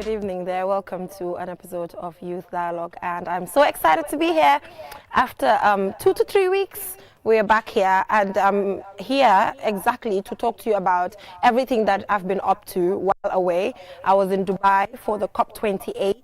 Good evening there. Welcome to an episode of Youth Dialogue, and I'm so excited to be here. After 2 to 3 weeks, we are back here, and I'm here exactly to talk to you about everything that I've been up to while away. I was in Dubai for the COP28.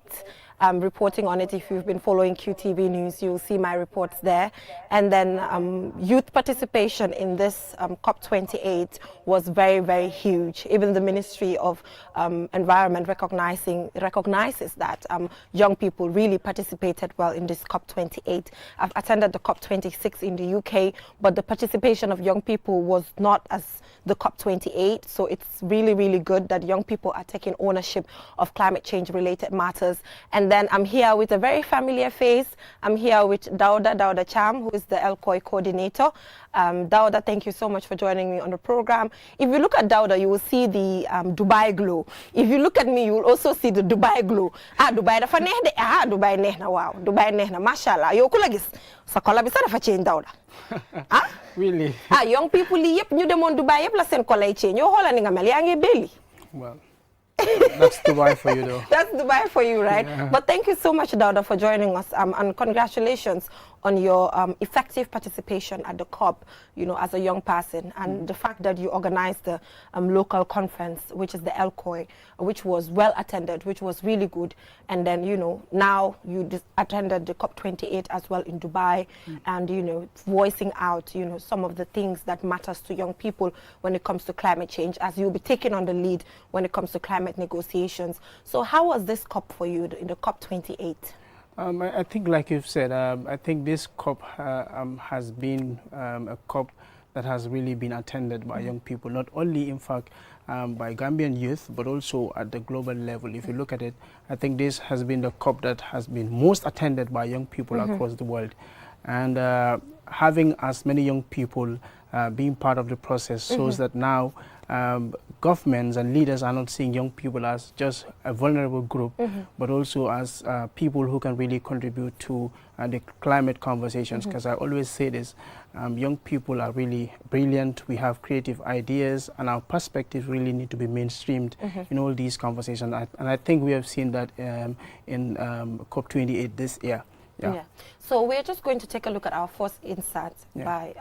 Reporting on it. If you've been following QTV News, you'll see my reports there. And then youth participation in this COP28 was very, very huge. Even the Ministry of Environment recognizes that young people really participated well in this COP28. I've attended the COP26 in the UK, but the participation of young people was not as the COP28. So it's really, really good that young people are taking ownership of climate change related matters. And then I'm here with a very familiar face. I'm here with Dauda Cham, who is the ELCOI coordinator. Dauda, thank you so much for joining me on the program. If you look at Dauda, you will see the Dubai glow. If you look at me, you will also see the Dubai glow. Dubai dafa neex de. Dubai neex na waaw. Dubai neex na mashallah. Yow ku la gis sa kola bi sa dafa change Dauda. Really? Young people yi yep ñu demoon Dubai yep la seen kola yi change. Yow xoolal ni nga mel yaa ngi belli. Well, that's Dubai for you, though. That's Dubai for you, right? Yeah. But thank you so much, Dauda, for joining us, and congratulations on your effective participation at the COP, you know, as a young person, and the fact that you organized the local conference, which is the ELCOI, which was well attended, which was really good. And then, you know, now you attended the COP28 as well in Dubai, and, you know, voicing out, you know, some of the things that matters to young people when it comes to climate change, as you'll be taking on the lead when it comes to climate negotiations. So how was this COP for you in the COP28? I think, like you've said, I think this COP has been a COP that has really been attended by young people, not only, in fact, by Gambian youth, but also at the global level. If you look at it, I think this has been the COP that has been most attended by young people across the world. And having as many young people being part of the process shows that now governments and leaders are not seeing young people as just a vulnerable group, but also as people who can really contribute to the climate conversations. Because I always say this, young people are really brilliant. We have creative ideas, and our perspectives really need to be mainstreamed in all these conversations. And I think we have seen that in COP28 this year. Yeah. So we're just going to take a look at our first insert by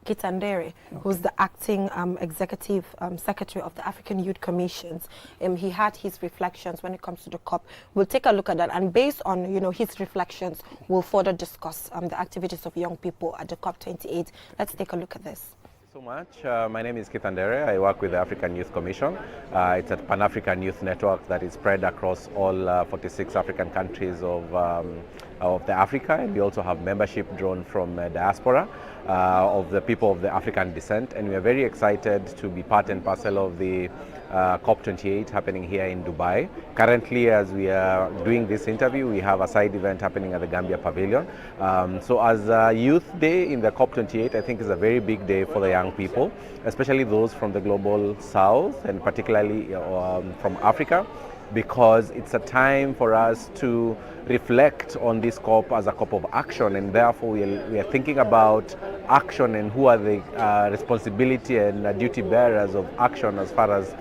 Kitandere, who's the acting executive secretary of the African Youth Commissions. He had his reflections when it comes to the COP. We'll take a look at that, and based on, you know, his reflections, we'll further discuss the activities of young people at the COP28. Let's take a look at this. So much. My name is Kitandere. I work with the African Youth Commission. It's a Pan-African youth network that is spread across all 46 African countries of the Africa, and we also have membership drawn from diaspora of the people of the African descent, and we are very excited to be part and parcel of the COP28 happening here in Dubai. Currently, as we are doing this interview, we have a side event happening at the Gambia Pavilion. So as a Youth Day in the COP28, I think is a very big day for the young people, especially those from the global south and particularly from Africa, because it's a time for us to reflect on this COP as a COP of action, and therefore we are thinking about action and who are the responsibility and duty bearers of action as far as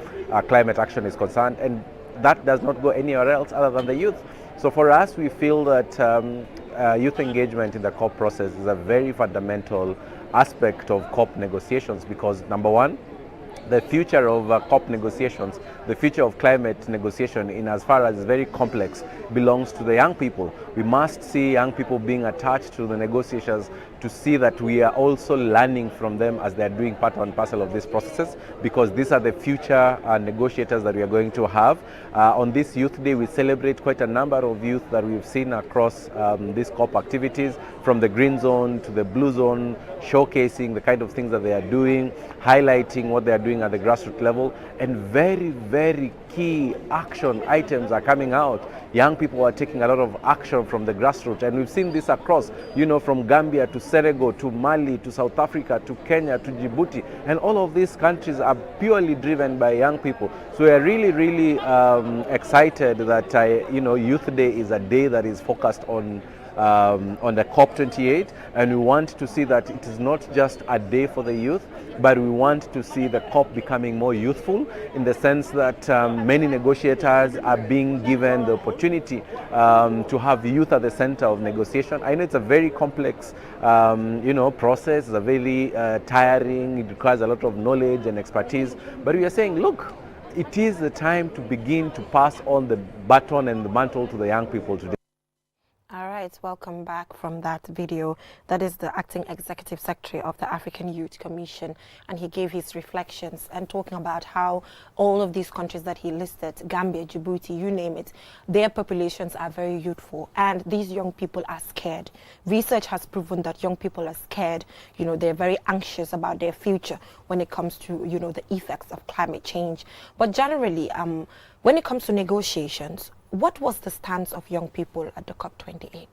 climate action is concerned, and that does not go anywhere else other than the youth. So for us, we feel that youth engagement in the COP process is a very fundamental aspect of COP negotiations, because number one, the future of COP negotiations, the future of climate negotiation, in as far as very complex, belongs to the young people. We must see young people being attached to the negotiations to see that we are also learning from them as they are doing part and parcel of these processes, because these are the future negotiators that we are going to have. On this Youth Day, we celebrate quite a number of youth that we've seen across these COP activities, from the green zone to the blue zone, showcasing the kind of things that they are doing, highlighting what they are doing at the grassroots level, and very, very key action items are coming out. Young people are taking a lot of action from the grassroots, and we've seen this across, you know, from Gambia to Senegal to Mali to South Africa to Kenya to Djibouti, and all of these countries are purely driven by young people. So we are really, really excited that you know, Youth Day is a day that is focused on on the COP28, and we want to see that it is not just a day for the youth, but we want to see the COP becoming more youthful, in the sense that many negotiators are being given the opportunity to have youth at the center of negotiation. I know it's a very complex process, it's a very tiring, it requires a lot of knowledge and expertise, but we are saying, look, it is the time to begin to pass on the baton and the mantle to the young people today. All right, welcome back from that video. That is the acting executive secretary of the African Youth Commission, and he gave his reflections and talking about how all of these countries that he listed, Gambia, Djibouti, you name it, their populations are very youthful, and these young people are scared. Research has proven that young people are scared. You know, they're very anxious about their future when it comes to, you know, the effects of climate change. But generally, when it comes to negotiations, what was the stance of young people at the COP28?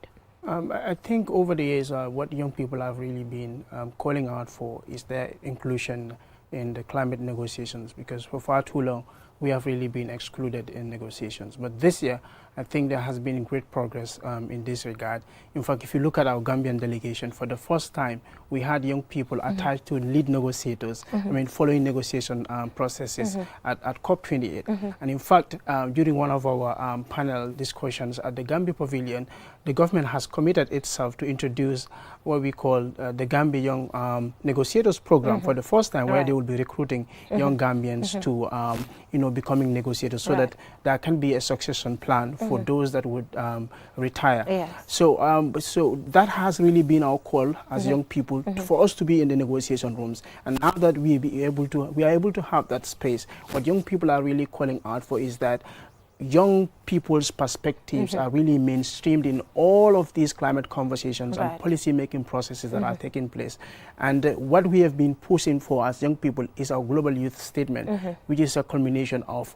I think over the years, what young people have really been calling out for is their inclusion in the climate negotiations, because for far too long, we have really been excluded in negotiations. But this year, I think there has been great progress in this regard. In fact, if you look at our Gambian delegation, for the first time, we had young people attached to lead negotiators, I mean, following negotiation processes at COP28. And in fact, during one of our panel discussions at the Gambia Pavilion, the government has committed itself to introduce what we call the Gambia Young Negotiators Program for the first time, where they will be recruiting young Gambians to, becoming negotiators, so that there can be a succession plan for those that would retire. Yes. So that has really been our call as young people for us to be in the negotiation rooms. And now that we are able to have that space, what young people are really calling out for is that young people's perspectives are really mainstreamed in all of these climate conversations and policy-making processes that are taking place. And what we have been pushing for as young people is our Global Youth Statement, which is a culmination of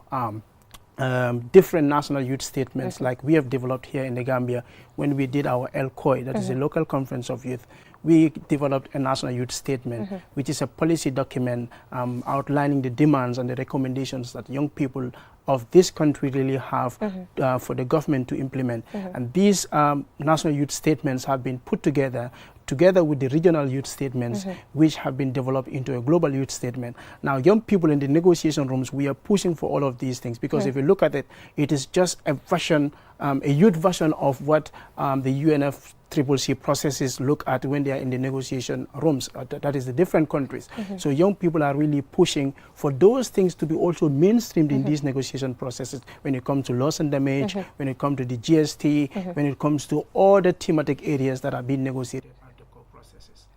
different national youth statements like we have developed here in the Gambia. When we did our LCOI, that is a local conference of youth, we developed a national youth statement, which is a policy document outlining the demands and the recommendations that young people of this country really have for the government to implement. And these national youth statements have been put together with the regional youth statements, which have been developed into a global youth statement. Now, young people in the negotiation rooms, we are pushing for all of these things, because if you look at it, it is just a version, a youth version of what the UNFCCC processes look at when they are in the negotiation rooms. That is the different countries. So young people are really pushing for those things to be also mainstreamed in these negotiation processes, when it comes to loss and damage, when it comes to the GST, when it comes to all the thematic areas that are being negotiated.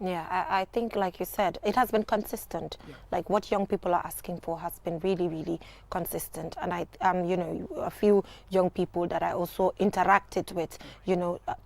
Yeah, I think, like you said, it has been consistent. Like what young people are asking for has been really, really consistent. And a few young people that I also interacted with,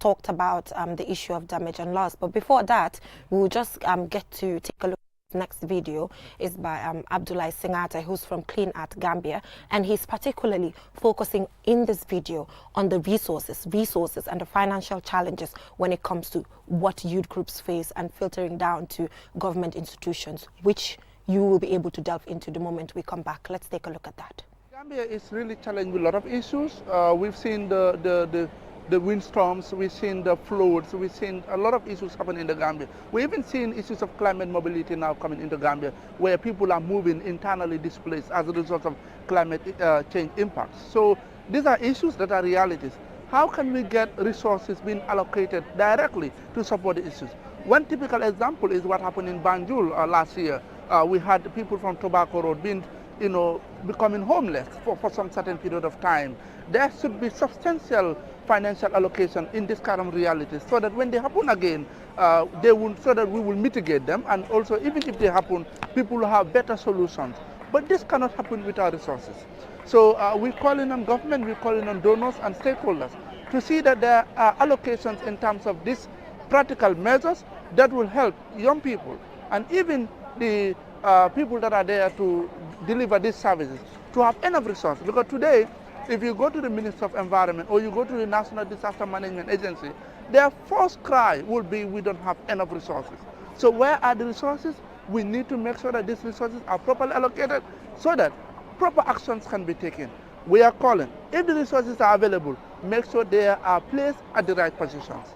talked about the issue of damage and loss. But before that, we'll just get to take a look. Next video is by Abdoulaye Singate, who's from Clean Art Gambia, and he's particularly focusing in this video on the resources and the financial challenges when it comes to what youth groups face, and filtering down to government institutions, which you will be able to delve into the moment we come back. Let's take a look at that. Gambia is really challenged with a lot of issues. We've seen the windstorms, we've seen the floods, we've seen a lot of issues happen in the Gambia. We've even seen issues of climate mobility now coming into Gambia, where people are moving internally displaced as a result of climate change impacts. So these are issues that are realities. How can we get resources being allocated directly to support the issues? One typical example is what happened in Banjul last year. We had people from Tobacco Road being becoming homeless for some certain period of time. There should be substantial financial allocation in this kind of realities, so that when they happen again, so that we will mitigate them, and also even if they happen, people will have better solutions. But this cannot happen without resources. So we're calling on government, we're calling on donors and stakeholders to see that there are allocations in terms of these practical measures that will help young people and even the people that are there to deliver these services to have enough resources. Because today, if you go to the Minister of Environment or you go to the National Disaster Management Agency, their first cry will be, we don't have enough resources. So where are the resources? We need to make sure that these resources are properly allocated so that proper actions can be taken. We are calling, if the resources are available, make sure they are placed at the right positions.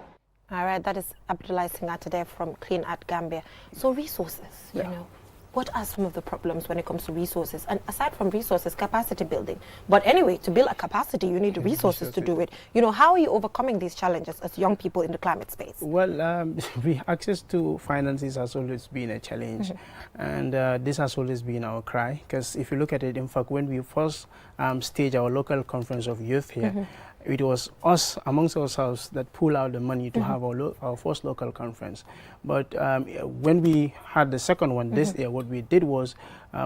All right, that is Abdoulaye Singate there from Clean Art Gambia. So resources, you know, what are some of the problems when it comes to resources? And aside from resources, capacity building. But anyway, to build a capacity, you need resources to do it. You know, how are you overcoming these challenges as young people in the climate space? Well, access to finances has always been a challenge. And this has always been our cry. Because if you look at it, in fact, when we first staged our local conference of youth here, it was us amongst ourselves that pulled out the money to have our first local conference. But when we had the second one this year, what we did was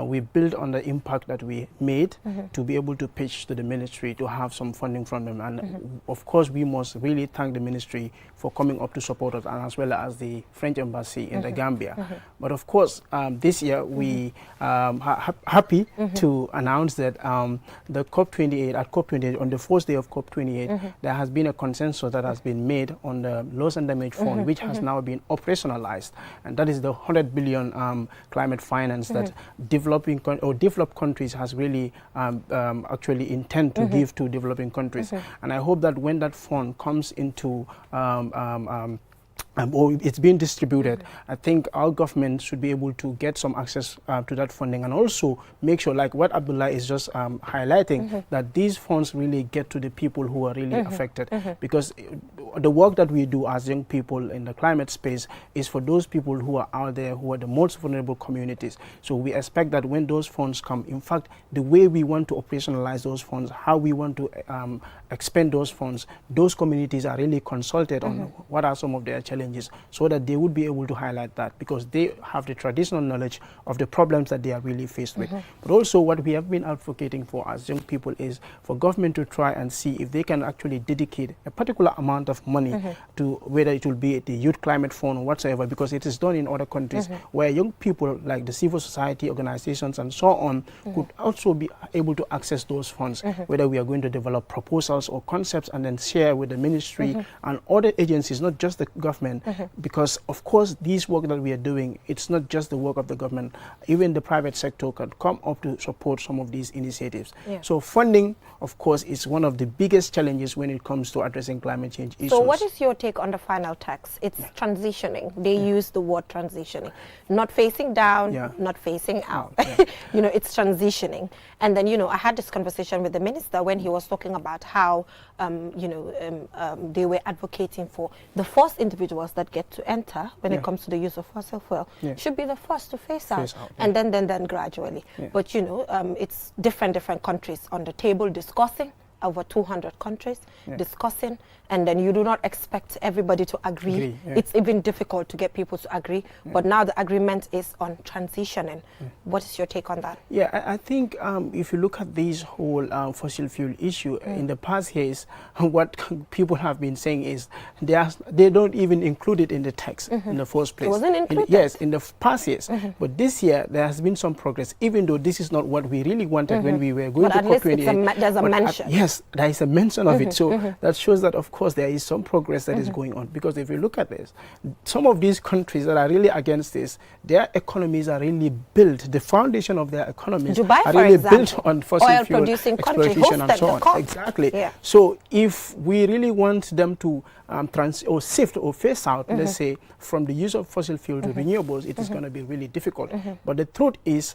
we built on the impact that we made to be able to pitch to the ministry to have some funding from them. And of course, we must really thank the ministry for coming up to support us, and as well as the French embassy in the Gambia. But of course, this year we happy to announce that the COP28, at COP28, on the first day of COP28, there has been a consensus that has been made on the loss and damage fund, which has now been operationalized, and that is the 100 billion climate finance that developed countries has really actually intend to give to developing countries. And I hope that when that fund comes into or it's being distributed, I think our government should be able to get some access to that funding, and also make sure, like what Abdoulaye is just highlighting, that these funds really get to the people who are really affected. Because the work that we do as young people in the climate space is for those people who are out there, who are the most vulnerable communities. So we expect that when those funds come, in fact, the way we want to operationalize those funds, how we want to expend those funds, those communities are really consulted on what are some of their challenges, so that they would be able to highlight that, because they have the traditional knowledge of the problems that they are really faced with. But also what we have been advocating for as young people is for government to try and see if they can actually dedicate a particular amount of money to, whether it will be the Youth Climate Fund or whatsoever, because it is done in other countries where young people like the civil society organizations and so on could also be able to access those funds, whether we are going to develop proposals or concepts and then share with the ministry and other agencies, not just the government, because of course this work that we are doing, it's not just the work of the government. Even the private sector can come up to support some of these initiatives. So funding, of course, is one of the biggest challenges when it comes to addressing climate change issues. So what is your take on the final text? It's transitioning. They use the word transitioning. Not facing down, not facing out. You know, it's transitioning. And then, you know, I had this conversation with the minister when he was talking about how, you know, they were advocating for the first individuals that get to enter when it comes to the use of fossil fuel should be the first to phase out, and then gradually. But, you know, it's different countries on the table discussing, over 200 countries discussing, and then you do not expect everybody to agree. It's even difficult to get people to agree, but now the agreement is on transitioning. What is your take on that? I think if you look at this whole fossil fuel issue, in the past years, what people have been saying is they don't even include it in the text in the first place. It wasn't included? Yes, in the past years. But this year, there has been some progress, even though this is not what we really wanted when we were going to COP28. There's a mention. Yes, there is a mention of it. So that shows that, of course, there is some progress that is going on. Because if you look at this, some of these countries that are really against this, their economies are really built. The foundation of their economies Dubai, are really example, built on fossil fuel producing country, exploitation and so on. Exactly. So if we really want them to shift or phase out, let's say, from the use of fossil fuel to renewables, it is going to be really difficult. But the truth is,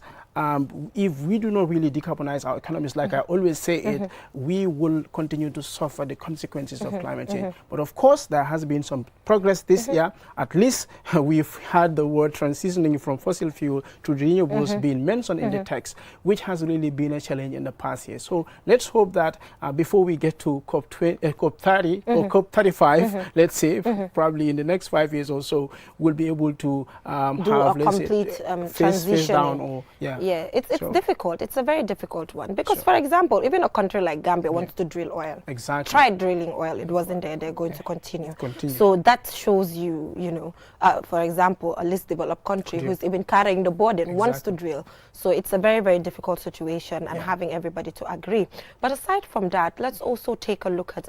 if we do not really decarbonize our economies, like I always say we will continue to suffer the consequences of climate change. But of course, there has been some progress this year. At least we've had the word transitioning from fossil fuel to renewables being mentioned in the text, which has really been a challenge in the past year. So let's hope that before we get to COP30 or COP35, let's say, probably in the next 5 years or so, we'll be able to do a complete transition. Down or, it's difficult. It's a very difficult one because, for example, even a country like Gambia wants to drill oil. Exactly. Tried drilling oil. It wasn't there. They're going to continue. So that shows you, you know, for example, a least developed country who's even carrying the burden wants to drill. So it's a very, very difficult situation and having everybody to agree. But aside from that, let's also take a look at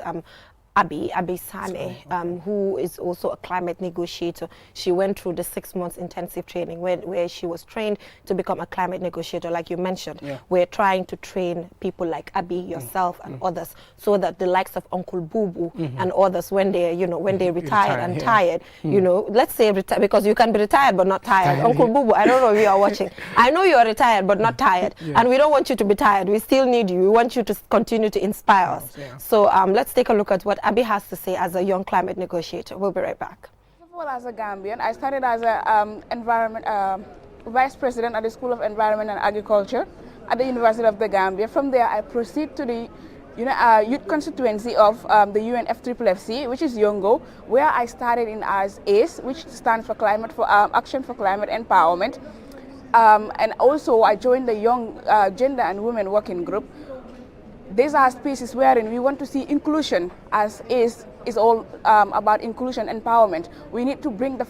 Abi Sane, who is also a climate negotiator. She went through the 6 months intensive training where she was trained to become a climate negotiator, like you mentioned. Yeah. We're trying to train people like Abi, yourself, and others, so that the likes of Uncle Boo Boo and others, when they, when they retire and tired, let's say because you can be retired but not tired. Uncle Boo Boo, I don't know if you are watching. I know you are retired but not tired, and we don't want you to be tired. We still need you. We want you to continue to inspire us. So let's take a look at what Abi has to say as a young climate negotiator. We'll be right back. First of all, as a Gambian, I started as a vice president at the School of Environment and Agriculture at the University of the Gambia. From there, I proceed to the youth constituency of the UNFCCC, which is Yongo, where I started in as ACE, which stands for Action for Climate Empowerment. And also, I joined the Young Gender and Women Working Group. These are spaces wherein we want to see inclusion, as ACE is all about inclusion, empowerment. We need to bring the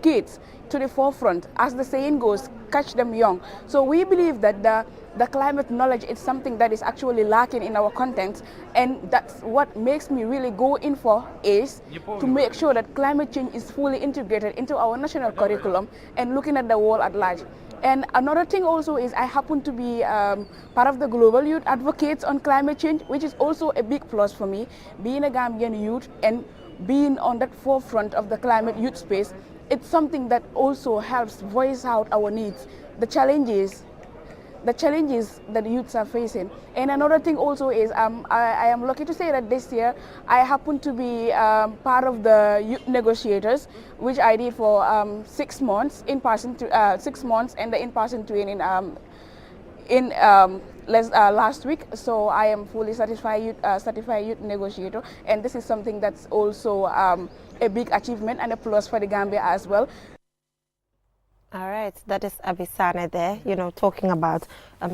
kids to the forefront. As the saying goes, catch them young. So we believe that the climate knowledge is something that is actually lacking in our content, and that's what makes me really go in for ACE, to make sure that climate change is fully integrated into our national curriculum and looking at the world at large. And another thing also is I happen to be part of the Global Youth Advocates on Climate Change, which is also a big plus for me, being a Gambian youth and being on that forefront of the climate youth space. It's something that also helps voice out our needs, the challenges that the youths are facing. And another thing also is I am lucky to say that this year I happen to be part of the youth negotiators, which I did for 6 months in person, 6 months, and the in-person training last week. So I am fully certified youth negotiator, and this is something that's also a big achievement and a plus for the Gambia as well. All right, that is Abi Sane there, talking about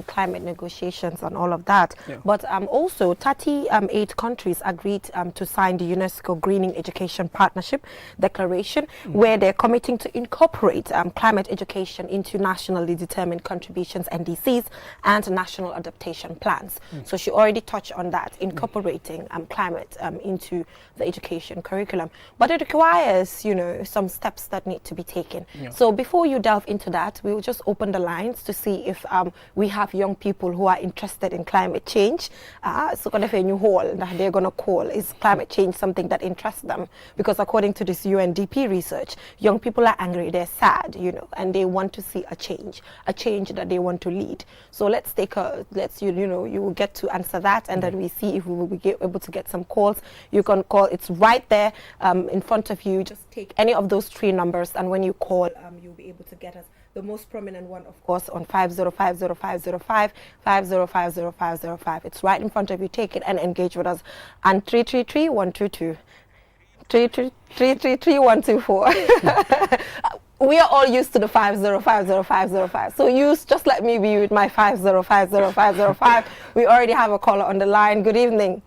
climate negotiations and all of that. Yeah. But also 38 countries agreed to sign the UNESCO Greening Education Partnership Declaration, where they're committing to incorporate climate education into nationally determined contributions, NDCs, and national adaptation plans. So she already touched on that, incorporating climate into the education curriculum. But it requires, some steps that need to be taken. Yeah. So before you delve into that, we will just open the lines to see if we have young people who are interested in climate change. So they're going to call, is climate change something that interests them? Because according to this UNDP research, young people are angry, they're sad, and they want to see a change that they want to lead. So you will get to answer that, and then we see if we will be able to get some calls. You can call, it's right there in front of you. Just take any of those 3 numbers, and when you call, you'll be able to get us. The most prominent one, of course, on 5050505, 5050505. It's right in front of you. Take it and engage with us. And 333-122. 333-124. We are all used to the 5050505. So just let me be with my 5050505. We already have a caller on the line. Good evening.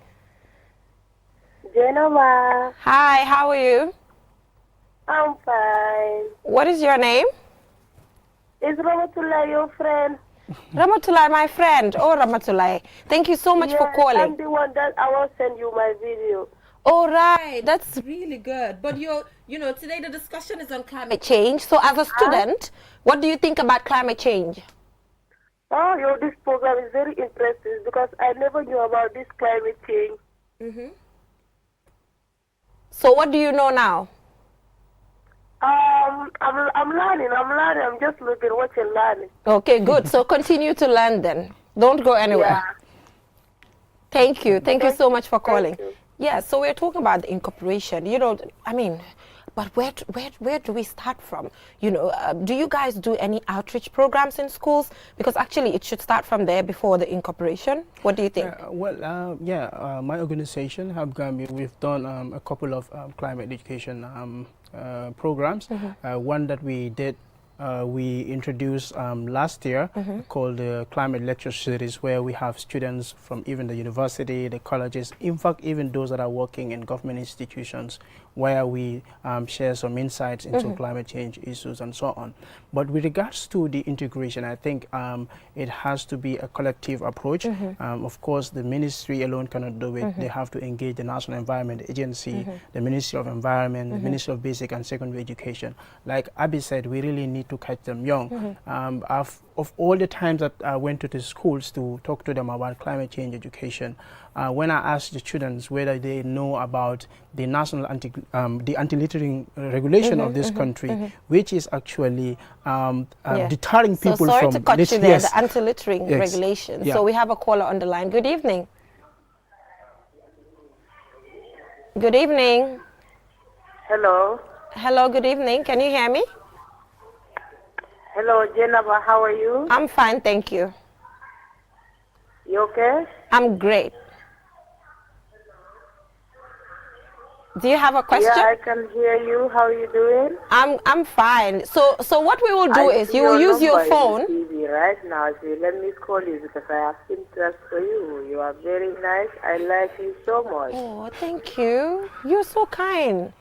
Genova. Hi, how are you? I'm fine. What is your name? Is Ramatullah your friend? Ramatullah, my friend. Oh, Ramatullah. Thank you so much for calling. I'm the one that I will send you my video. All right. That's really good. But today the discussion is on climate change. So as a student, what do you think about climate change? Oh, this program is very interesting because I never knew about this climate change. So what do you know now? I'm learning. I'm just looking, watching, learning. Okay, good. So continue to learn then. Don't go anywhere. Yeah. Thank you. Thank you so much for calling. Yeah, so we're talking about the incorporation. But where do we start from? Do you guys do any outreach programs in schools? Because actually it should start from there before the incorporation. What do you think? My organization, Hub Gambia, we've done a couple of climate education programs. One that we did, we introduced last year, called the Climate Lecture Series, where we have students from even the university, the colleges, in fact, even those that are working in government institutions where we share some insights into climate change issues and so on. But with regards to the integration, I think it has to be a collective approach. Of course, the ministry alone cannot do it. They have to engage the National Environment Agency, the Ministry of Environment, the Ministry of Basic and Secondary Education. Like Abby said, we really need to catch them young. Of all the times that I went to the schools to talk to them about climate change education, when I asked the students whether they know about the national anti-littering regulation of this country, which is actually deterring people sorry from to cut you there, the anti-littering regulation. Yeah. So we have a caller on the line. Good evening. Good evening. Hello. Hello, good evening. Can you hear me? Hello, Jennifer. How are you? I'm fine, thank you. You okay? I'm great. Do you have a question? Yeah, I can hear you. How are you doing? I'm fine. So what we will do is you will use your phone. TV right now. So let me call you because I have interest for you. You are very nice. I like you so much. Oh, thank you. You're so kind.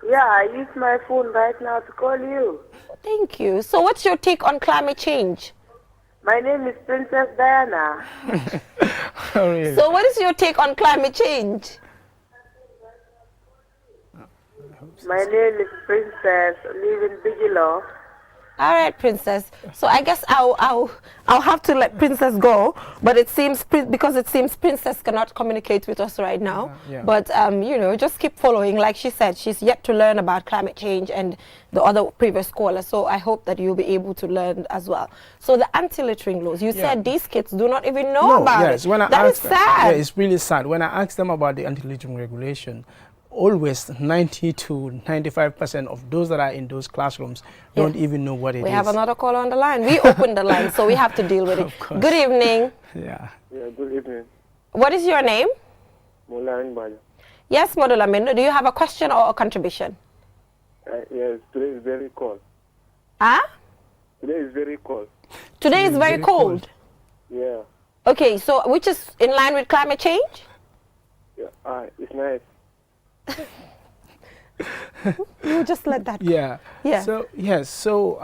Yeah, I use my phone right now to call you. Thank you. So what's your take on climate change? My name is Princess Diana. Oh, really? So what is your take on climate change? My name is Princess, live in Bigelow. All right, Princess. So I guess I'll have to let Princess go, but it seems because it seems Princess cannot communicate with us right now. Yeah. But you know, just keep following. Like she said, she's yet to learn about climate change and the other previous callers. So I hope that you'll be able to learn as well. So the anti-littering laws. You said these kids do not even know about it. When I That is ask them, sad. yeah, it's really sad. When I ask them about the anti-littering regulation, always 90 to 95% of those that are in those classrooms don't even know what it is. We have another caller on the line. We opened the line, so we have to deal with it. Good evening. Yeah. Yeah, good evening. What is your name? Molan Baja. Yes, Modulamin. Do you have a question or a contribution? Yes, today is very cold. Ah? Today is very cold. Today is very cold. Yeah. Okay, so which is in line with climate change? Yeah, it's nice. You just let that go. Yeah. Yeah. So yes. So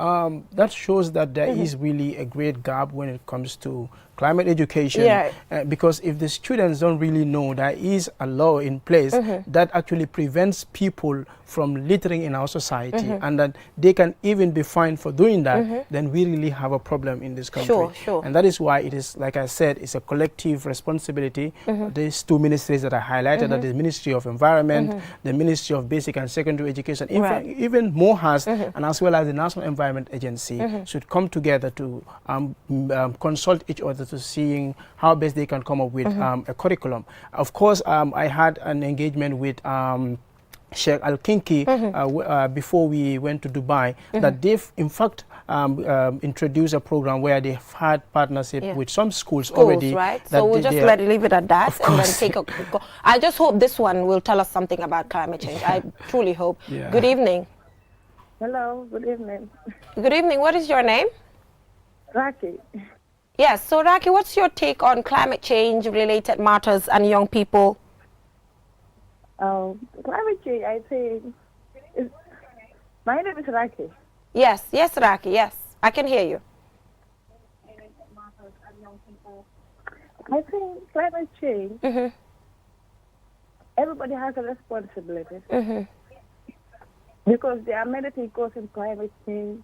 that shows that there is really a great gap when it comes to climate education. Yeah. Because if the students don't really know there is a law in place that actually prevents people from littering in our society, and that they can even be fined for doing that, then we really have a problem in this country. Sure, sure. And that is why it is, like I said, it's a collective responsibility. These two ministries that I highlighted, that is the Ministry of Environment, the Ministry of Basic and Secondary Education, even MOHAS, and as well as the National Environment Agency should come together to consult each other to seeing how best they can come up with a curriculum. Of course, I had an engagement with Sheikh Al-Kinki before we went to Dubai, that they've in fact introduced a program where they've had partnership with some schools already. Right? So we'll just leave it at that and then take a go. I just hope this one will tell us something about climate change. I truly hope. Yeah. Good evening. Hello, good evening. Good evening. What is your name? Raki. Yes, so Raki, what's your take on climate change related matters and young people? Climate change, I think, my name is Raki. Yes, yes, Raki, yes. I can hear you. I think climate change, everybody has a responsibility. Because there are many things causing climate change.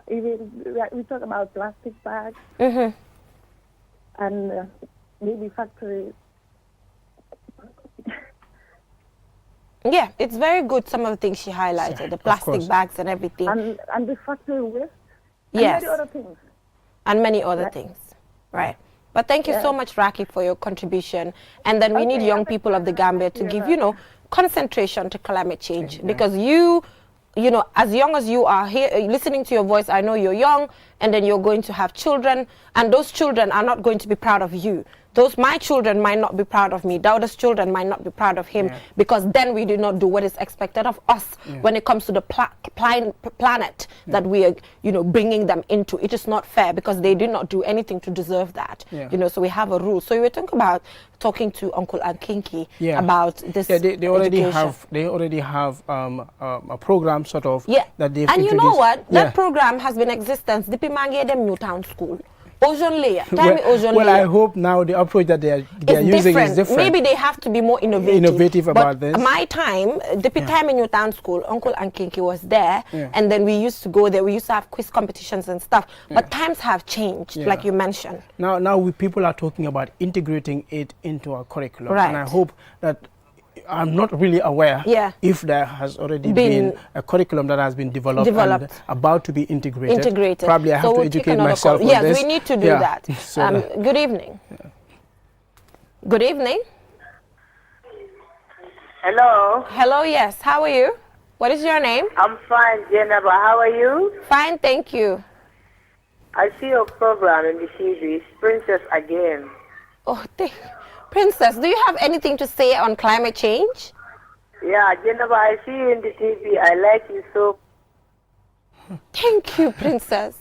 Even we talk about plastic bags and maybe factories. Yeah, it's very good, some of the things she highlighted, the plastic bags and everything. And the factory waste. Yes. And many other things. And many other things. Right. But thank you so much, Raki, for your contribution. And then we need young people of the Gambia to give, concentration to climate change. Because you know, as young as you are here, listening to your voice, I know you're young, and then you're going to have children, and those children are not going to be proud of you. my children might not be proud of me. Dauda's children might not be proud of him, because then we did not do what is expected of us when it comes to the planet that we are, you know, bringing them into. It is not fair because they did not do anything to deserve that. You know, so we have a rule. So we were talking to Uncle Ankinki about this. They already have a program sort of that they've and introduced. You know what? That program has been in existence. Depuis Mangi dem Newtown School. Well, I hope now the approach that they are using is different. Maybe they have to be more innovative about this. My time, the time in Newtown School, Uncle Ankinki was there, and then we used to go there. We used to have quiz competitions and stuff. But times have changed, like you mentioned. Now people are talking about integrating it into our curriculum, and I hope that. I'm not really aware if there has already been a curriculum that has been developed and about to be integrated. Probably I have to educate myself on this. Yes, we need to do that. Good evening. Good evening. Hello. Hello, yes. How are you? What is your name? I'm fine, Jennifer. How are you? Fine, thank you. I see your program in the TV. It's Princess again. Oh, Princess, do you have anything to say on climate change? Yeah, Jennifer, I see you in the TV. I like you so. Thank you, Princess.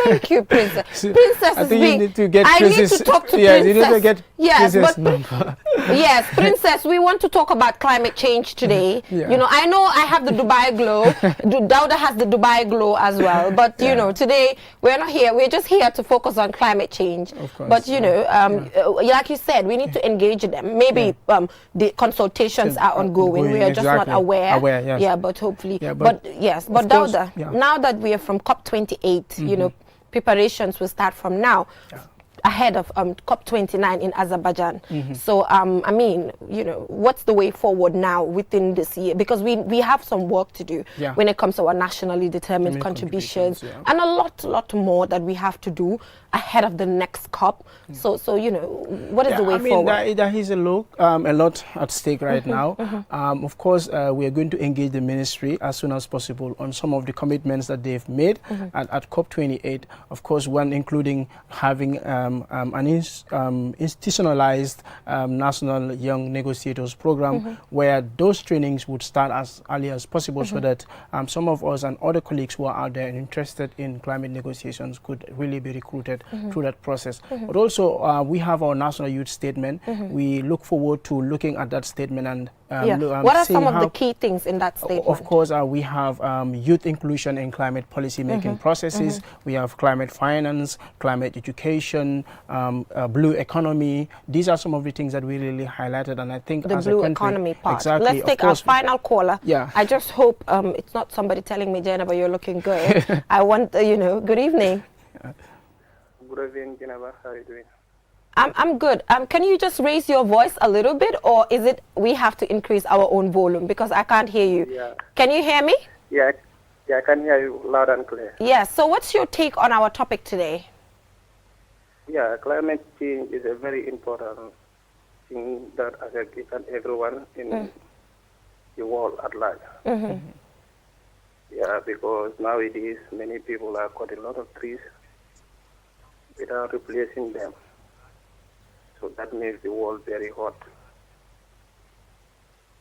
Thank you, Princess. Princess I is think being. you need to get I Princess, need to talk to Princess. You need to get Princess number. Yes, Princess, we want to talk about climate change today. You know, I know I have the Dubai glow. Dauda has the Dubai glow as well. But, you know, today we're not here. We're just here to focus on climate change. Of course, but, you know, like you said, we need to engage them. Maybe the consultations are ongoing. We are just not aware. Yeah, but hopefully. But Dauda, now that we are from COP28, you know, preparations will start from now. Ahead of COP29 in Azerbaijan. So, I mean, you know, what's the way forward now within this year? Because we have some work to do when it comes to our nationally determined contributions and a lot more that we have to do ahead of the next COP. So you know, what is the way forward? There is a lot at stake right now. Of course, we are going to engage the institution as soon as possible on some of the commitments that they've made at COP28. Of course, one including having an institutionalized national young negotiators program where those trainings would start as early as possible so that some of us and other colleagues who are out there and interested in climate negotiations could really be recruited through that process. But also we have our national youth statement. We look forward to looking at that statement and what are some of the key things in that statement? Of course, we have youth inclusion in climate policy making processes. We have climate finance, climate education, blue economy. These are some of the things that we really highlighted, and I think the as blue a country, economy part. Exactly, Let's take our final caller. Yeah. I just hope it's not somebody telling me, Jennifer, you're looking good. I want, you know, good evening. Good evening, Jennifer. How are you doing? I'm good. Can you just raise your voice a little bit, or is it we have to increase our own volume because I can't hear you? Yeah. Can you hear me? Yeah, I can hear you loud and clear. Yeah. So what's your take on our topic today? Yeah, climate change is a very important thing that affects each and everyone in the world at large. Yeah, because nowadays many people are cutting a lot of trees without replacing them. So that makes the world very hot.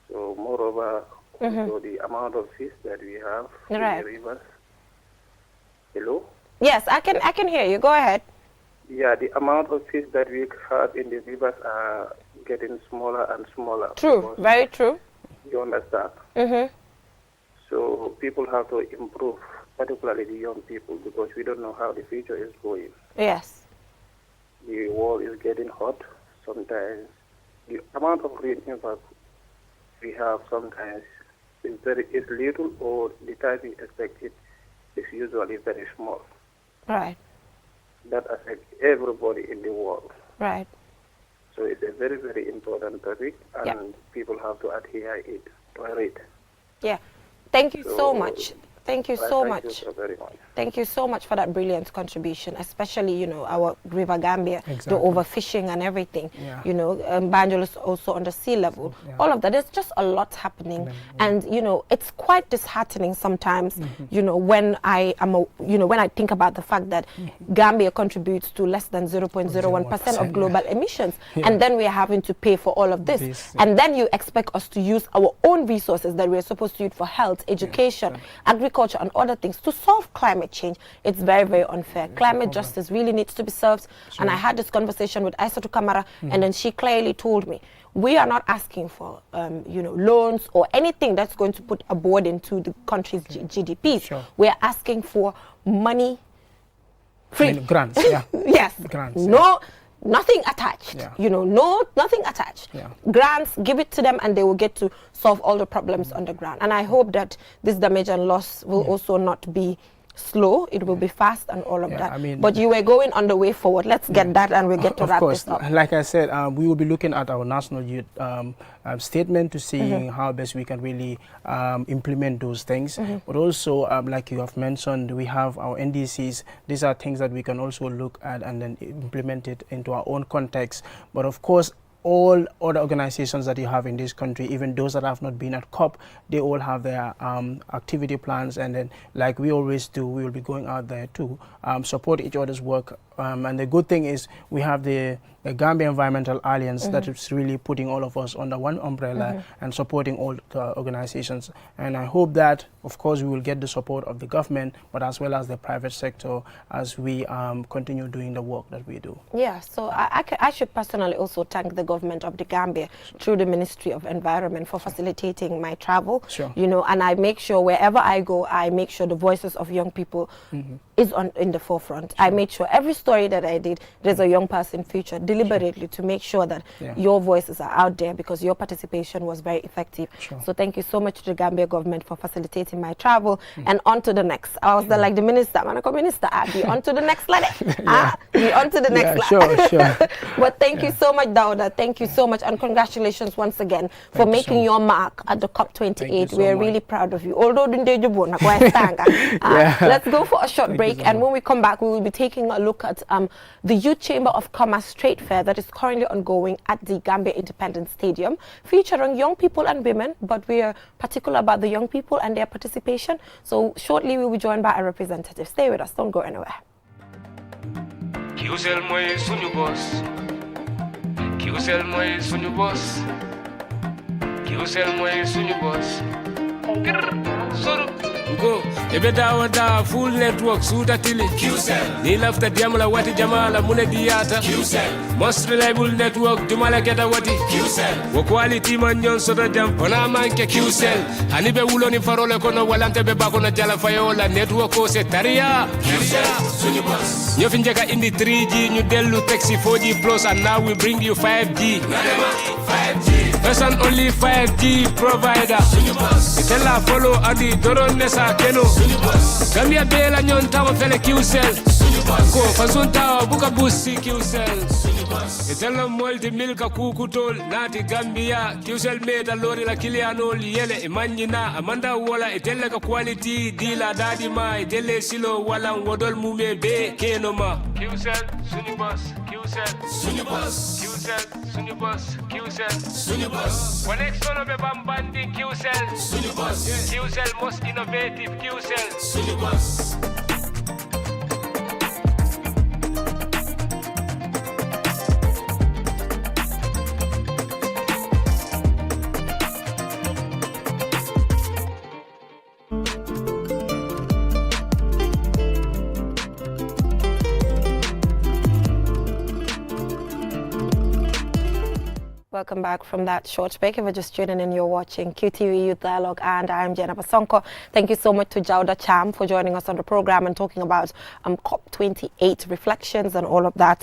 So moreover, also the amount of fish that we have in the rivers. Hello? Yes, I can hear you. Go ahead. Yeah, the amount of fish that we have in the rivers are getting smaller and smaller. True, very true. You understand? So people have to improve, particularly the young people, because we don't know how the future is going. Yes. The world is getting hot. Sometimes the amount of rain impact we have sometimes is little, or the time we expect it is usually very small. Right. That affects everybody in the world. Right. So it's a very, very important topic, and people have to adhere to it. Yeah. Thank you so much. Thank you Well, so thank much. you so very much. Thank you so much for that brilliant contribution, especially, you know, our River Gambia, the Exactly. overfishing and everything. Yeah. You know, Banjul is also on the sea level. Yeah. All of that, there's just a lot happening. Yeah. And, you know, it's quite disheartening sometimes, you know, when when I think about the fact that Gambia contributes to less than 0.01% of global emissions. Yeah. And then we are having to pay for all of this. And then you expect us to use our own resources that we're supposed to use for health, education, agriculture, and other things to solve climate change. It's very, very unfair. Climate justice really needs to be served. And I had this conversation with Aissatou Camara, and then she clearly told me, we are not asking for, loans or anything that's going to put a burden to the country's GDPs. Sure. We are asking for money free. Grants, yeah. Yes. Grants, No, nothing attached. Yeah. You know, nothing attached. Yeah. Grants, give it to them and they will get to solve all the problems on the ground. And I hope that this damage and loss will also not be slow. It will be fast and all of that. I mean, but you were going on the way forward. Let's get that and we'll get to of wrap course, this up. like I said, we will be looking at our national youth statement to see how best we can really implement those things. But also, like you have mentioned, we have our NDCs. These are things that we can also look at and then implement it into our own context. But of course, all other organizations that you have in this country, even those that have not been at COP, they all have their activity plans, and then like we always do, we will be going out there to support each other's work. And the good thing is we have the Gambia Environmental Alliance that is really putting all of us under one umbrella and supporting all the organizations. And I hope that, of course, we will get the support of the government, but as well as the private sector as we continue doing the work that we do. Yeah, so I should personally also thank the government of the Gambia through the Ministry of Environment for facilitating my travel. Sure. You know, and I make sure wherever I go, I make sure the voices of young people is in the forefront. I made sure every story that I did, there's a young person featured deliberately to make sure that your voices are out there because your participation was very effective. So thank you so much to the Gambia government for facilitating my travel. And on to the next. I was like the minister, minister, be on to the next slide. Be on to the next slide. Sure. But thank you so much, Dauda. Thank you so much. And congratulations once again for making your mark at the COP28. We are really proud of you. Although let's go for a short break. And when we come back, we will be taking a look at the Youth Chamber of Commerce Trade Fair that is currently ongoing at the Gambia Independence Stadium, featuring young people and women, but we are particular about the young people and their participation. So shortly we will be joined by a representative. Stay with us, don't go anywhere. QCell mooy suñu boss. QCell mooy suñu boss. QCell mooy suñu boss. Soro. Go, ebe dawa full network suta tili QCell. Ni lafta diamla wati jamala mune diata QCell. Most reliable network jumala geta wati QCell. Wo quality man nyon soto jam pona manke QCell. Ani be wuloni farole kono walante be bakono jala fayola network ko se taria QCell suñu boss. Ñu fi njëkka indi 3G ñu delu taxi 4G plus and now we bring you 5G. Nadema 5G. First and only 5G provider. Suñu boss. Itella follow adi doron nesa keno. Suñu boss. Gambia bela nyon tawo fele QCell. Suñu boss. Ko fasun tawo buka busi QCell. Suñu boss. Itella multi milka kukutol nati Gambia QCell meta lori la kilianol yele imanjina amanda wala itella ka quality dila dadi ma itelle silo wala wodol mume be keno ma QCell suñu boss QCell suñu boss QCell suñu boss QCell suñu boss connection be bambandi QCell suñu boss QCell most innovative QCell suñu boss. Welcome back from that short break. If you're just tuning in, you're watching QTV Youth Dialogue, and I'm Jenna Basonko. Thank you so much to Jauda Cham for joining us on the program and talking about COP28 reflections and all of that.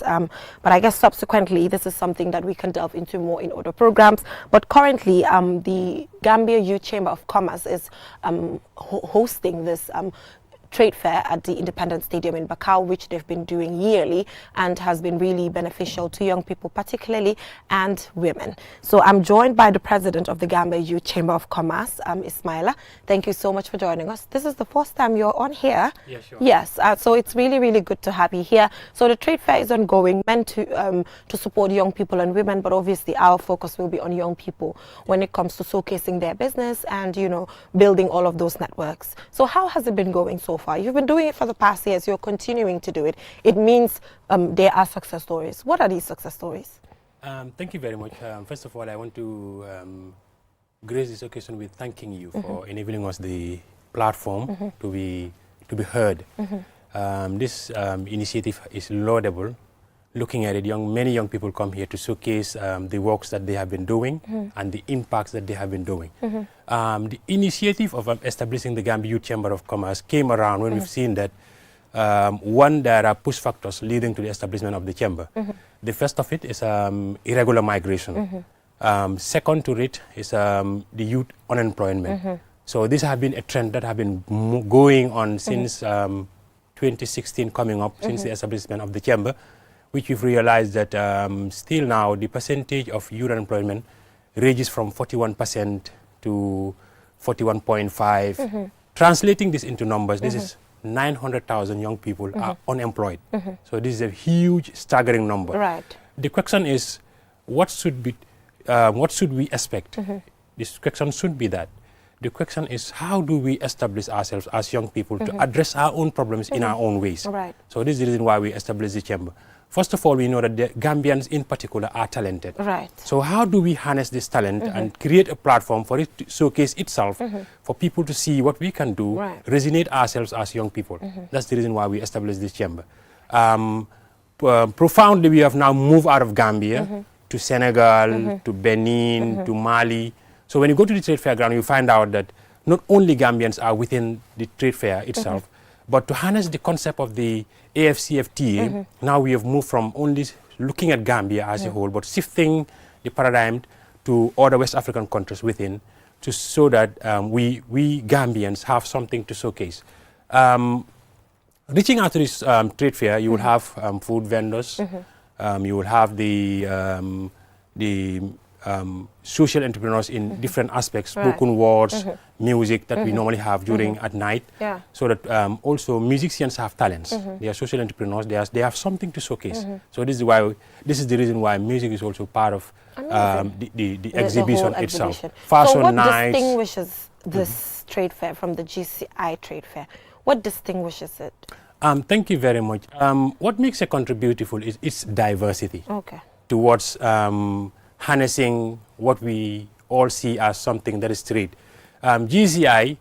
But I guess subsequently, this is something that we can delve into more in other programs. But currently, the Gambia Youth Chamber of Commerce is hosting this trade fair at the Independence Stadium in Bakau, which they've been doing yearly and has been really beneficial to young people particularly and women. So I'm joined by the president of the Gambia Youth Chamber of Commerce, Ismaila. Thank you so much for joining us. This is the first time you're on here. Yeah, sure. Yes, so it's really, really good to have you here. So the trade fair is ongoing, meant to support young people and women, but obviously our focus will be on young people when it comes to showcasing their business and, you know, building all of those networks. So how has it been going so far? You've been doing it for the past years, you're continuing to do it. It means there are success stories. What are these success stories? Thank you very much. First of all, I want to grace this occasion with thanking you for enabling us the platform to be heard. This initiative is laudable. Looking at it, many young people come here to showcase the works that they have been doing and the impacts that they have been doing. The initiative of establishing the Gambia Youth Chamber of Commerce came around when we've seen that one, there are push factors leading to the establishment of the chamber. The first of it is irregular migration. Second to it is the youth unemployment. So this has been a trend that has been going on since 2016 coming up, since the establishment of the chamber, which we've realized that still now the percentage of youth unemployment ranges from 41% to 41.5. Translating this into numbers, this is 900,000 young people are unemployed. So this is a huge, staggering number. Right. The question is, what should we expect? This question should be that. The question is, how do we establish ourselves as young people to address our own problems in our own ways? Right. So this is the reason why we established the chamber. First of all, we know that the Gambians in particular are talented. Right. So how do we harness this talent and create a platform for it to showcase itself, for people to see what we can do, resonate ourselves as young people? That's the reason why we established this chamber. Profoundly, we have now moved out of Gambia to Senegal, to Benin, to Mali. So when you go to the trade fair ground, you find out that not only Gambians are within the trade fair itself, but to harness the concept of the AFCFTA, now we have moved from only looking at Gambia as a whole, but shifting the paradigm to other West African countries within, to so that we Gambians have something to showcase. Reaching out to this trade fair, you will have food vendors, you will have the social entrepreneurs in different aspects, spoken words, music that we normally have during at night. So that also musicians have talents. They are social entrepreneurs. They have something to showcase. So this is the reason why music is also part of the exhibition itself. Fashion so what nights. distinguishes this trade fair from the GCI trade fair? What distinguishes it? Thank you very much. What makes a country beautiful is its diversity towards harnessing what we all see as something that is trade. GCI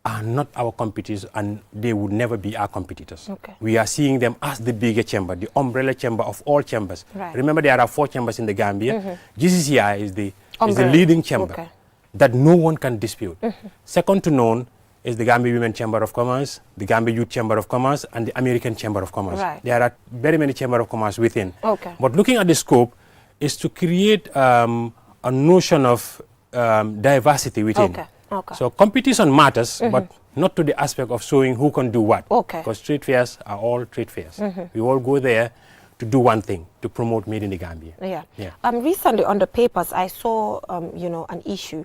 are not our competitors, and they would never be our competitors. We are seeing them as the bigger chamber, the umbrella chamber of all chambers. Remember, there are 4 chambers in the Gambia. GCCI is the leading chamber that no one can dispute. Second to none is the Gambia Women Chamber of Commerce, the Gambia Youth Chamber of Commerce, and the American Chamber of Commerce. There are very many chambers of commerce within. But looking at the scope is to create a notion of diversity within. So competition matters, but not to the aspect of showing who can do what. Because trade fairs are all trade fairs. We all go there to do one thing, to promote Made in the Gambia. Recently on the papers, I saw an issue.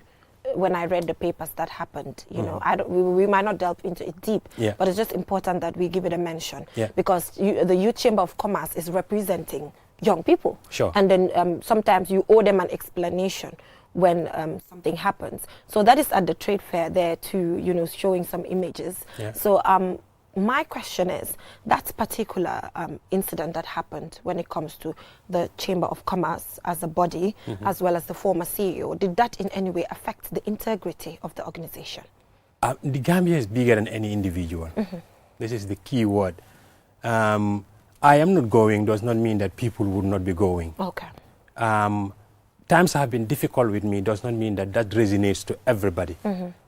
When I read the papers that happened, we might not delve into it deep, but it's just important that we give it a mention because the Youth Chamber of Commerce is representing young people. And then sometimes you owe them an explanation when something happens. So that is at the trade fair there to, showing some images. So my question is, that particular incident that happened when it comes to the Chamber of Commerce as a body, as well as the former CEO, did that in any way affect the integrity of the organization? The Gambia is bigger than any individual. This is the key word. I am not going does not mean that people would not be going. Times have been difficult with me does not mean that that resonates to everybody.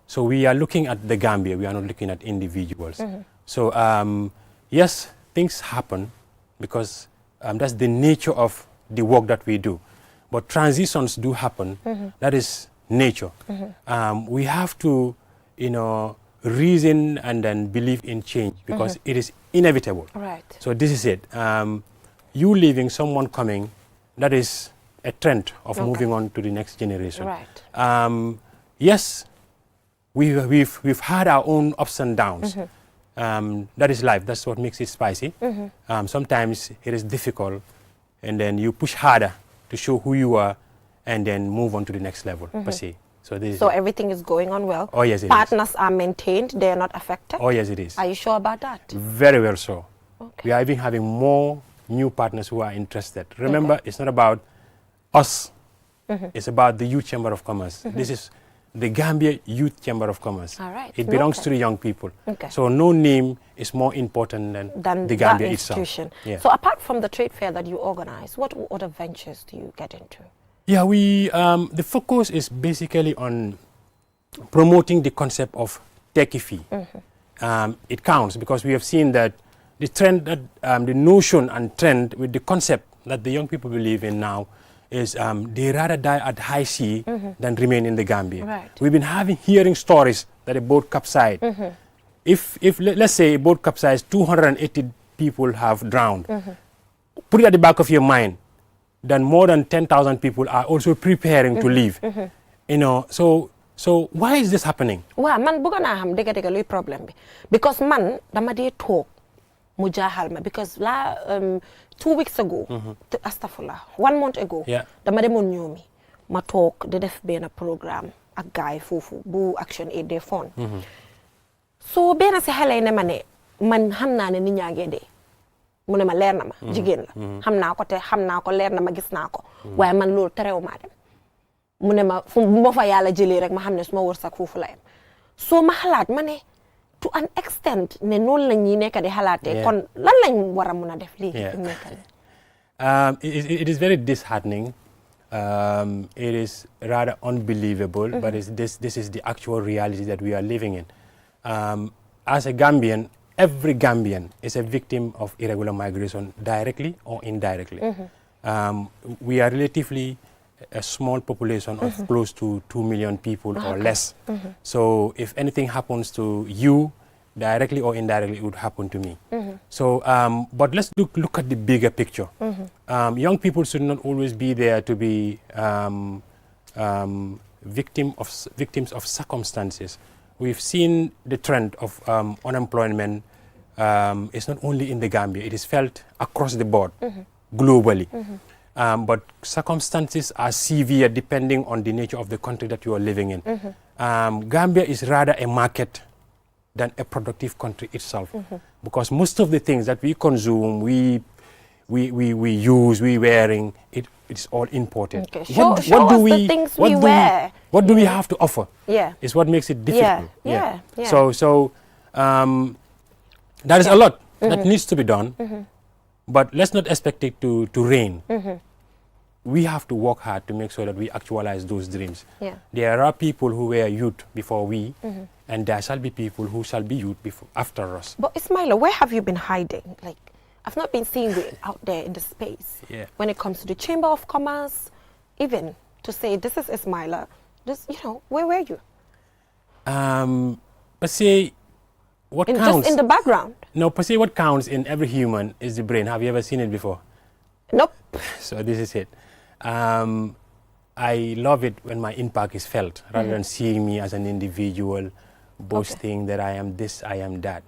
So we are looking at the Gambia, we are not looking at individuals. So yes, things happen because that's the nature of the work that we do. But transitions do happen. That is nature. We have to, reason and then believe in change, because it is inevitable. Right. So this is it. You leaving, someone coming, that is a trend of moving on to the next generation. Right. Yes, we've had our own ups and downs. That is life. That's what makes it spicy. Sometimes it is difficult, and then you push harder to show who you are, and then move on to the next level, per se. So this So is it. everything is going on well? Oh, yes, it is. Partners are maintained, they are not affected? Oh, yes, it is. Are you sure about that? Very well so. Okay. We are even having more new partners who are interested. Remember, it's not about us. It's about the Youth Chamber of Commerce. This is the Gambia Youth Chamber of Commerce. All right. It belongs Okay. to the young people. Okay. So no name is more important than the Gambia that itself. institution. Yeah. So apart from the trade fair that you organize, what other ventures do you get into? Yeah, the focus is basically on promoting the concept of techie fee. It counts because we have seen that the trend, that the notion and trend with the concept that the young people believe in now is they rather die at high sea than remain in the Gambia. Right. We've been hearing stories that a boat capsized. If let's say a boat capsized, 280 people have drowned. Put it at the back of your mind, then more than 10,000 people are also preparing to leave. You know, so why is this happening? Well, man bëgg naa xam dëgg luy problème bi because man dama dee toog mu jaaxal ma because 2 weeks ago astafurlah 1 month ago Yeah. dama demoon ñoomi ma toog di def benn programme ak gaay foofu bu Action Aid des Fonds so benn si xale yi ne ma ne man xam naa ne nit ñaa ngee dee mu ne ma leer na ma jigéen la xam naa ko te xam naa ko leer na ma gis naa ko waaye man loolu terew maa dem mu ne ma fu ma fa yàlla jëlee rek ma xam ne su ma wërsëg foofu la yem soo ma xalaat ma ne to an extent ne noonu la ñuy nekk di xalaatee kon lan lañ war a mun a def léegi fi mu nekk nii It is very disheartening. It is rather unbelievable, but this is the actual reality that we are living in. As a Gambian, every Gambian is a victim of irregular migration, directly or indirectly. We are relatively a small population of close to 2 million people or less. So if anything happens to you, directly or indirectly, it would happen to me. So, but let's look at the bigger picture. Young people should not always be there to be victims of circumstances. We've seen the trend of unemployment. It's not only in the Gambia; it is felt across the board, globally. But circumstances are severe depending on the nature of the country that you are living in. Gambia is rather a market than a productive country itself, because most of the things that we consume, we use, we wearing, it's all imported. Okay. Show us the things we wear. What do we have to offer? Yeah. Is what makes it difficult. Yeah. So there is a lot that needs to be done, but let's not expect it to rain. We have to work hard to make sure that we actualize those dreams. Yeah. There are people who were youth before we, and there shall be people who shall be youth after us. But Ismaila, where have you been hiding? Like, I've not been seeing you out there in the space. Yeah. When it comes to the Chamber of Commerce, even to say this is Ismaila, where were you? But say, what counts? Just in the background? No, but say what counts in every human is the brain. Have you ever seen it before? Nope. So this is it. I love it when my impact is felt, rather than seeing me as an individual, boasting that I am this, I am that.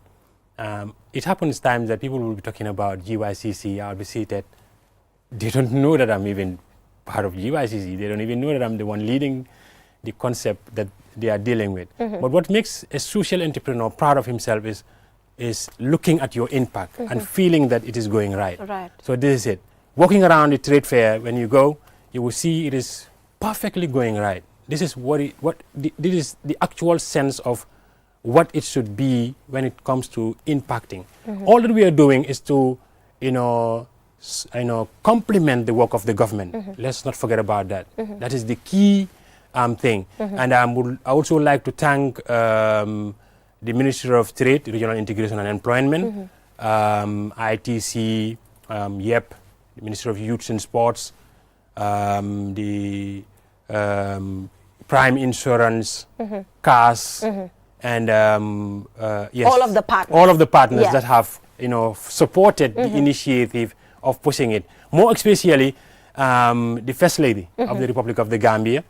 It happens times that people will be talking about GYCC, I'll be seated. They don't know that I'm even part of GYCC. They don't even know that I'm the one leading the concept that they are dealing with. But what makes a social entrepreneur proud of himself is looking at your impact and feeling that it is going right. Right. So this is it. Walking around the trade fair, when you go, you will see it is perfectly going right. This is this is the actual sense of what it should be when it comes to impacting. All that we are doing is to, complement the work of the government. Let's not forget about that. That is the key thing. And I would also like to thank the Ministry of Trade, Regional Integration and Employment, ITC, YEP, the Ministry of Youth and Sports, the Prime Insurance, CAS, and yes, All of the partners. all of the partners Yes. that have supported the initiative of pushing it. More especially the First Lady of the Republic of the Gambia,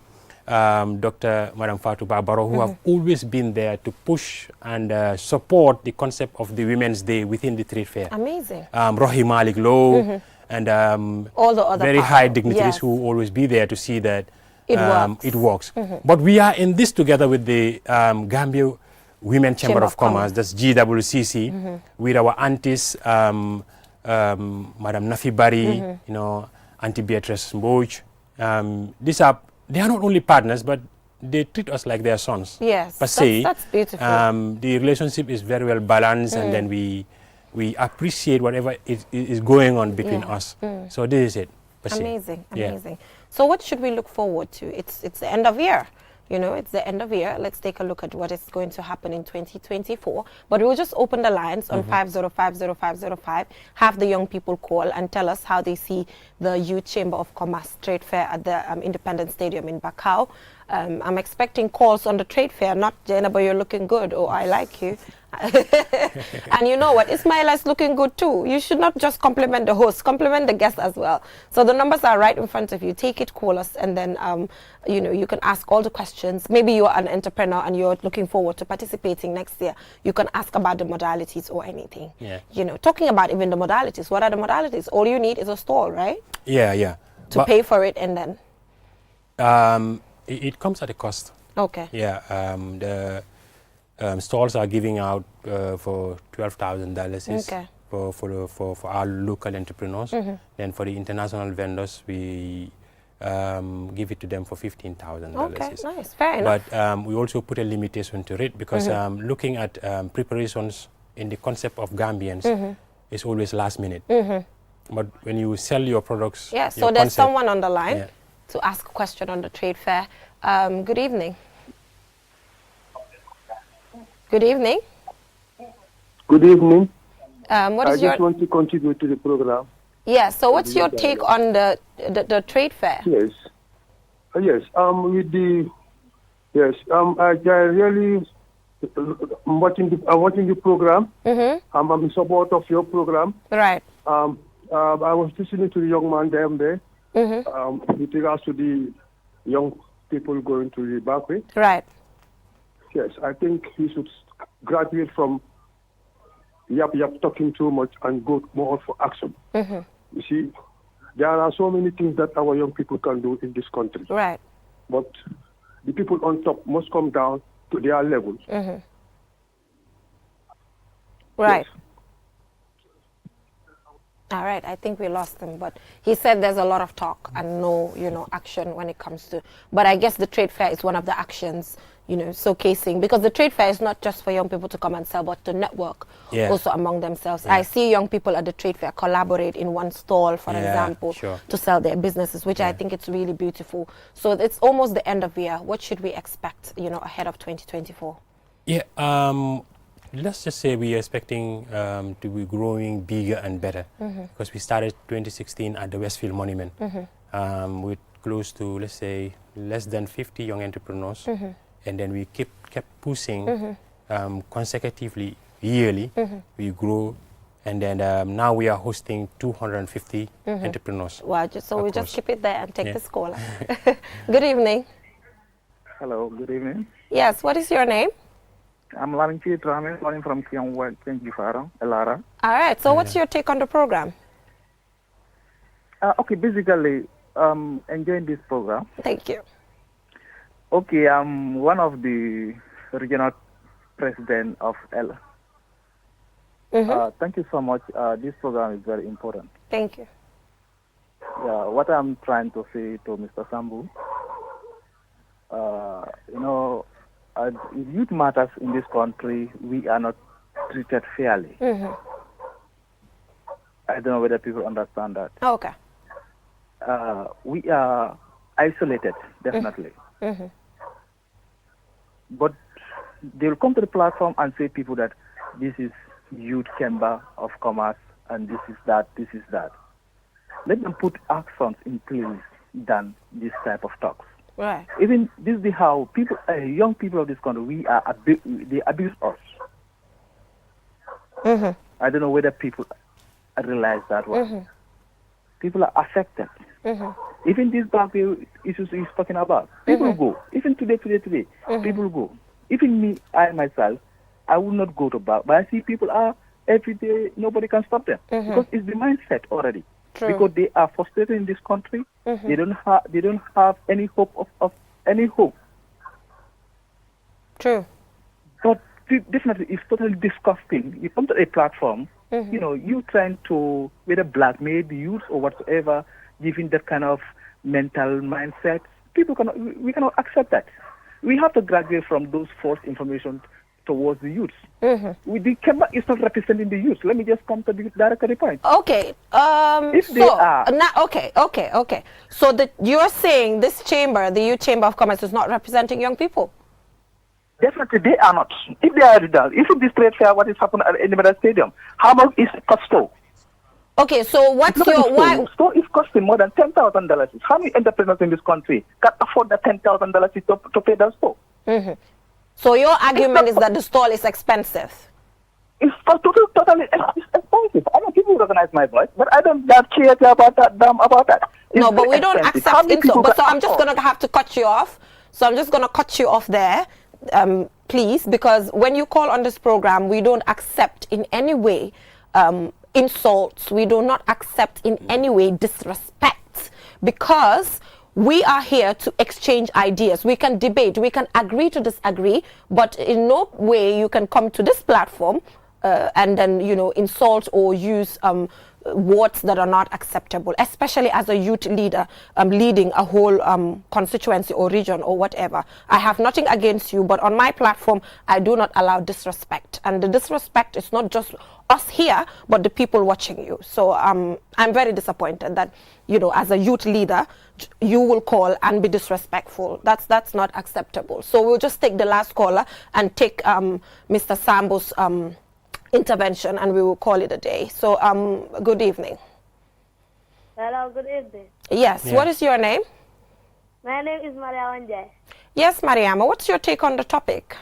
Dr. Madam Fatou Barbaro, who have always been there to push and support the concept of the Women's Day within the trade fair. Amazing. Rohi Malik Low and All the other very partners. high dignitaries Yes. who will always be there to see that It works. it works. But we are in this together with the Gambia Women Chamber of Commerce, that's GWCC, with our aunties, Madam Nafi Bari, Auntie Beatrice Mboj. They are not only partners, but they treat us like their sons. Yes, Per se. that's beautiful. The relationship is very well balanced, and then we appreciate whatever is going on between us. So this is it. Per se. Amazing, Yeah. amazing. So what should we look forward to? It's the end of year. It's the end of year. Let's take a look at what is going to happen in 2024. But we'll just open the lines on 5050505. Have the young people call and tell us how they see the Youth Chamber of Commerce Trade Fair at the Independence Stadium in Bakau. I'm expecting calls on the trade fair, not Jenna, you're looking good, or I like you. And you know what, Ismaila is looking good too. You should not just compliment the host, compliment the guest as well. So the numbers are right in front of you. Take it, call us, and then you can ask all the questions. Maybe you're an entrepreneur and you're looking forward to participating next year. You can ask about the modalities or anything. Yeah. Talking about even the modalities. What are the modalities? All you need is a stall, right? Yeah. To pay for it, and then it comes at a cost. okay. Yeah, the stalls are giving out for $12,000 Okay. for our local entrepreneurs. Then for the international vendors, we give it to them for $15,000. Okay, nice, fair enough. But we also put a limitation to it because looking at preparations in the concept of Gambians is always last minute. But when you sell your products, Yeah, so your there's concept- someone on the line Yeah. to ask a question on the trade fair. Good evening. Good evening. Good evening. What I is your just want to contribute to the program. yeah? So what's your take on the trade fair? Yes. Yes. With the yes. I really I'm watching the program. I'm in support of your program. Right. I was listening to the young man down there. With regards to the young people going to the banquet. Right. Yes, I think he should graduate from yap talking too much and go more for action. You see, there are so many things that our young people can do in this country. Right. But the people on top must come down to their level. Right. All right, I think we lost him, but he said there's a lot of talk and no, action when it comes to, but I guess the trade fair is one of the actions, showcasing, because the trade fair is not just for young people to come and sell, but to network also among themselves. Yeah. I see young people at the trade fair collaborate in one stall, for Yeah, example, sure. to sell their businesses, which I think it's really beautiful. So it's almost the end of year. What should we expect, ahead of 2024? Yeah, let's just say we are expecting to be growing bigger and better because we started 2016 at the Westfield Monument with close to, let's say, less than 50 young entrepreneurs. And then we kept pushing consecutively, yearly, we grow. And then now we are hosting 250 entrepreneurs. Well, we just across. keep it there and take the caller. Good evening. Hello, good evening. Yes, what is your name? I'm Laminchi Trame, calling from Kiangwa, Kenjifara, Elara. All right, so what's your take on the program? Okay, basically, enjoying this program. Thank you. Okay, I'm one of the regional president of L. Thank you so much. This program is very important. Thank you. What I'm trying to say to Mr. Sambu, youth matters in this country, we are not treated fairly. I don't know whether people understand that. Okay. We are isolated, definitely. But they will come to the platform and say people that this is Youth Chamber of Commerce and this is that, this is that. Let them put actions in place than this type of talks. Right. Even this is how people, young people of this country, they abuse us. I don't know whether people realize that one. People are affected. Even these black issues he's talking about, people go. Even today, people go. Even me, I myself, I will not go to bar, but I see people are every day. Nobody can stop them because it's the mindset already. True. Because they are frustrated in this country. They don't have any hope of any hope. True. But definitely, it's totally disgusting. You come to a platform, you know, you trying to whether blackmail the youth or whatsoever, giving that kind of mental mindset. We cannot accept that. We have to graduate from those false information towards the youth. The Kemba is not representing the youth. Let me just come to the direct point. Okay. If they are okay. So you're saying this chamber, the Youth Chamber of Commerce, is not representing young people? Definitely, they are not. If they are done, if this trade fair, what is happening at the Medal Stadium, how much is it cost? Okay, so what's your why? Store is costing more than $10,000. How many entrepreneurs in this country can afford the $10,000 to pay that store? So your argument is that the stall is expensive? It's totally expensive. I know people recognize my voice, but I don't care about that. No, but we don't accept insult. But so I'm just going to have to cut you off. So I'm just going to cut you off there, please, because when you call on this program, we don't accept in any way insults. We do not accept in any way disrespect, because we are here to exchange ideas. We can debate, we can agree to disagree, but in no way you can come to this platform and then, you know, insult or use words that are not acceptable, especially as a youth leader leading a whole constituency or region or whatever. I have nothing against you, but on my platform, I do not allow disrespect. And the disrespect is not just us here, but the people watching you. So I'm very disappointed that, you know, as a youth leader, you will call and be disrespectful. That's not acceptable. So we'll just take the last caller and take Mr. Sambo's intervention, and we will call it a day. So good evening. Hello, good evening. Yes, what is your name? My name is Mariama Njai. Yes, Mariama, what's your take on the topic?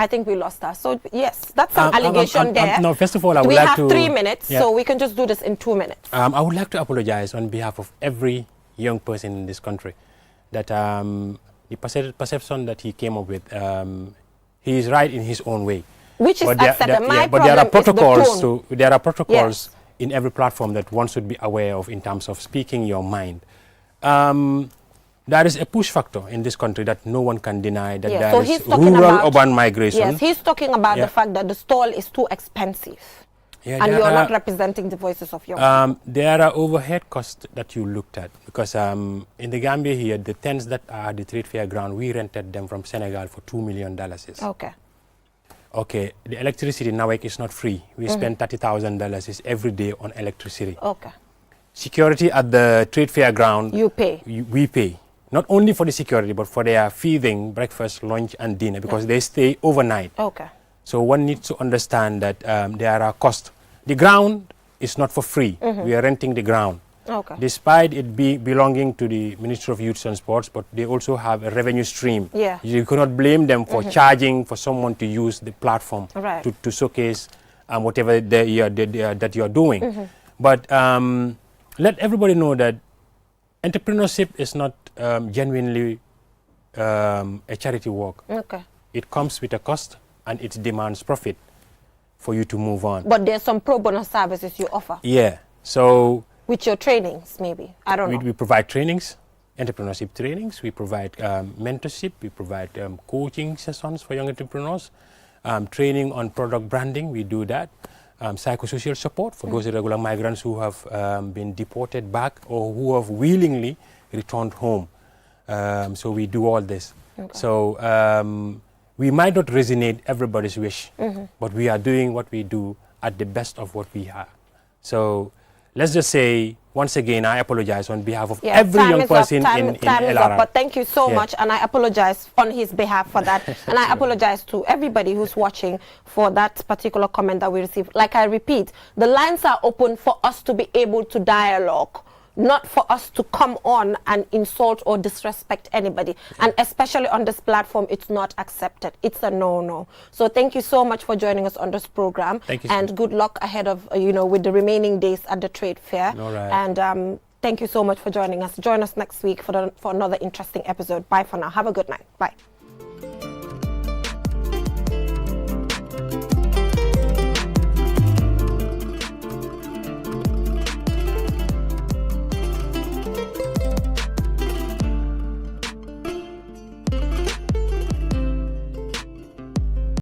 I think we lost her. So yes, that's an allegation there. No, first of all, I would we like to... have 3 minutes, so we can just do this in 2 minutes. I would like to apologize on behalf of every young person in this country that the perception that he came up with, he is right in his own way. Which is accepted. But there are protocols there are protocols in every platform that one should be aware of in terms of speaking your mind. There is a push factor in this country that no one can deny, that there is rural-urban migration. Yes, he's talking about the fact that the stall is too expensive. And you are not representing the voices of young people. There are overhead costs that you looked at, because in the Gambia here, the tents that are the trade fair ground, we rented them from Senegal for $2 million. Okay. Okay, the electricity now is not free. We spend $30,000 every day on electricity. Okay. Security at the trade fair ground. You pay. We pay. Not only for the security, but for their feeding, breakfast, lunch, and dinner, because they stay overnight. Okay. So one needs to understand that there are costs. The ground is not for free. We are renting the ground. Okay. Despite it belonging to the Ministry of Youth and Sports, but they also have a revenue stream. Yeah. You cannot blame them for charging for someone to use the platform to showcase whatever that you are doing. But let everybody know that entrepreneurship is not genuinely a charity work. Okay. It comes with a cost, and it demands profit for you to move on. But there's some pro bono services you offer. Yeah. So with your trainings, maybe. I don't know. We provide trainings, entrepreneurship trainings. We provide mentorship. We provide coaching sessions for young entrepreneurs. Training on product branding, we do that. Psychosocial support for those irregular migrants who have been deported back or who have willingly returned home. So we do all this. Okay. So we might not resonate everybody's wish, but we are doing what we do at the best of what we have. So let's just say, once again, I apologize on behalf of every young person in LRR. But thank you so much, and I apologize on his behalf for that. And I apologize to everybody who's watching for that particular comment that we received. Like I repeat, the lines are open for us to be able to dialogue. not for us to come on and insult or disrespect anybody. And especially on this platform, it's not accepted. It's a no-no. So thank you so much for joining us on this program. Thank you. And good luck ahead of, with the remaining days at the trade fair. All right. And thank you so much for joining us. Join us next week for another interesting episode. Bye for now. Have a good night. Bye.